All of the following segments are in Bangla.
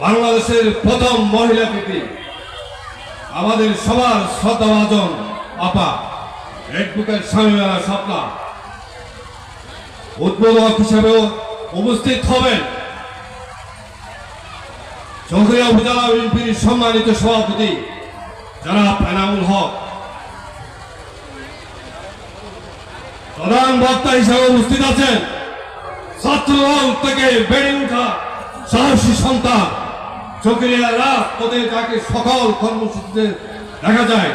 বাংলাদেশের প্রথম মহিলা পিপি আমাদের সবার শ্রদ্ধাভাজন আপা অ্যাডভোকেট শামীমা স্বপ্না উদ্বোধক হিসেবেও উপস্থিত হবেন। চৌধুরী উপজেলা বিএনপির সম্মানিত সভাপতি জনাব এনামুল হক, প্রধান বক্তা হিসেবে উপস্থিত আছেন ছাত্রদল থেকে বেড়ে ওঠা সাহসী সন্তান চকরিয়া রাজপথে তাকে সকল কর্মসূচিতে দেখা যায়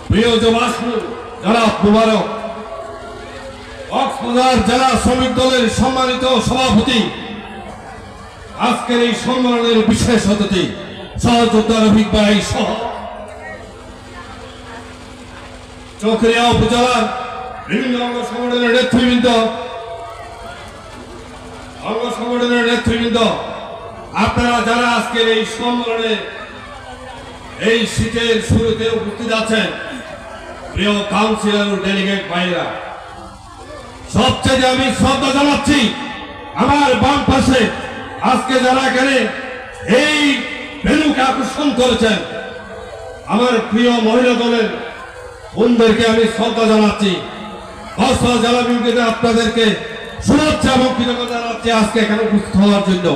প্রিয় জবাসু জনাব মুবারক, কক্সবাজার জেলা শ্রমিক দলের সম্মানিত সভাপতি, আজকের এই সম্মেলনের বিশেষ অতিথি সহযোদ্ধা রফিক ভাই সহ চকরিয়া উপজেলার বিভিন্ন অঙ্গ সংগঠনের নেতৃবৃন্দ, আপনারা যারা আজকের এই সম্মেলনে এই শীতের শুরুতে উপস্থিত আছেন, প্রিয় কাউন্সিলর ও ডেলিগেট ভাইরা, সবচেয়ে আমি শ্রদ্ধা জানাচ্ছি আমার বাম পাশে আজকে যারা এখানে এই ভেন্যুকে আকর্ষণ করেছেন আমার প্রিয় মহিলা দলের বোনদেরকে আমি শ্রদ্ধা জানাচ্ছি। কক্সবাজার জেলা বিএনপিতে আপনাদেরকে শুভেচ্ছা এবং কৃতজ্ঞতা জানাচ্ছি আজকে এখানে উপস্থিত হওয়ার জন্য।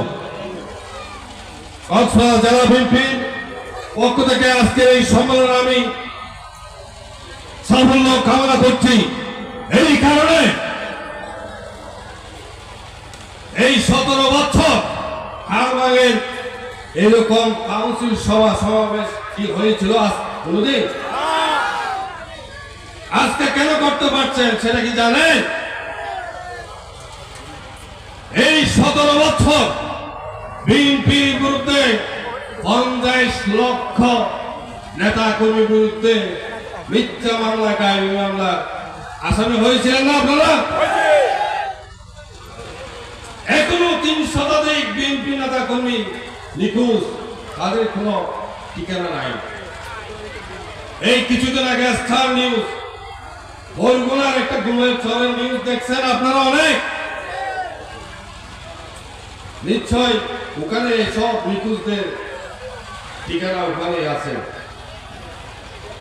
কক্সবাজার জেলা বিএনপির পক্ষ থেকে আজকের এই সম্মেলনে আমি সাফল্য কামনা করছি। এই কারণে এই 17 বছর আগের এরকম কাউন্সিল সমাবেশ কি হয়েছিল কোনদিন? আজকে কেন করতে পারছেন সেটা কি জানেন? এই 17 বছর বিএনপির বিরুদ্ধে 50 লক্ষ নেতা কর্মীর বিরুদ্ধে মিথ্যা মামলা কায়েমি মামলা আসামি হয়েছিলেন না আপনারা? এখনো 3 শতাধিক বিএনপি নেতা কর্মী নিখোঁজ, তাদের কোনো ঠিকানা নাই। এই কিছুদিন আগে স্টার নিউজ বরগুনার একটা গুমের চরের নিউজ দেখছেন আপনারা অনেক, নিশ্চয় ওখানে সব নিখোঁজদের ঠিকানা ওখানে আছে।